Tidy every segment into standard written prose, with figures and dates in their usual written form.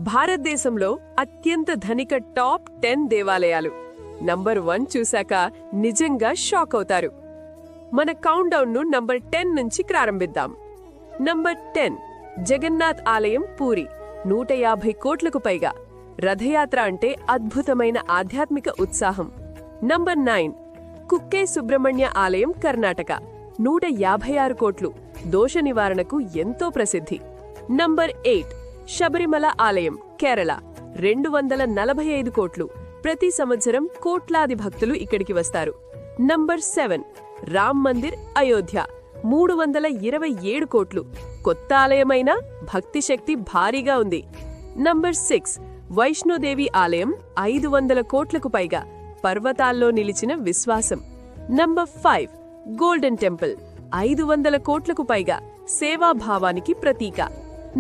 భారతదేశంలో అత్యంత ధనిక టాప్ 10 దేవాలయాలు నంబర్ 1 చూశాక నిజంగా షాక్ అవుతారు. మన కౌంట్ డౌన్ ను నంబర్ 10 నుంచి ప్రారంభిద్దాం. నంబర్ 10 జగన్నాథ్ ఆలయం, పూరి. 150 కోట్లకు పైగా. రథయాత్ర అంటే అద్భుతమైన ఆధ్యాత్మిక ఉత్సాహం. నంబర్ 9 కుక్కే సుబ్రహ్మణ్య ఆలయం, కర్ణాటక. 156 కోట్లు. దోష నివారణకు ఎంతో ప్రసిద్ధి. నంబర్ 8 శబరిమల ఆలయం, కేరళ. 245 కోట్లు. ప్రతి సంవత్సరం కోట్లాది భక్తులు ఇక్కడికి వస్తారు. నంబర్ 7 రామ్ మందిర్, అయోధ్య. 327 కోట్లు. కొత్త ఆలయమైనా భక్తి శక్తి భారీగా ఉంది. నంబర్ 6 వైష్ణోదేవి ఆలయం, 500 కోట్లకు పైగా. పర్వతాల్లో నిలిచిన విశ్వాసం. నంబర్ 5 గోల్డెన్ టెంపుల్, 500 కోట్లకు పైగా. సేవాభావానికి ప్రతీక.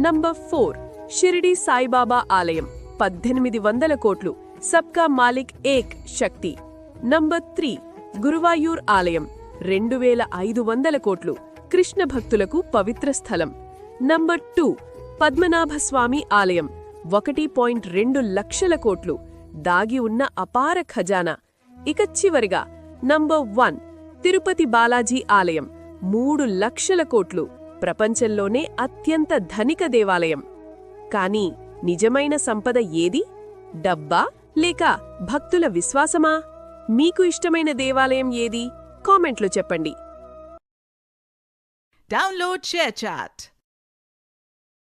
నంబర్ 4 షిరిడి సాయిబాబా ఆలయం, 1800 కోట్లు. సబ్కా మాలిక్ ఏక్ శక్తి. నంబర్ 3 గురువాయూర్ ఆలయం, 2500 కోట్లు. కృష్ణ భక్తులకు పవిత్ర స్థలం. నంబర్ 2 పద్మనాభస్వామి ఆలయం, 1.2 లక్షల కోట్లు. దాగి ఉన్న అపార ఖజానా. ఇక చివరిగా నంబర్ 1 తిరుపతి బాలాజీ ఆలయం, 3 లక్షల కోట్లు. ప్రపంచంలోనే అత్యంత ధనిక దేవాలయం. కానీ నిజమైన సంపద ఏది? డబ్బా లేక భక్తుల విశ్వాసమా? మీకు ఇష్టమైన దేవాలయం ఏది? కామెంట్లో చెప్పండి. Download ShareChat.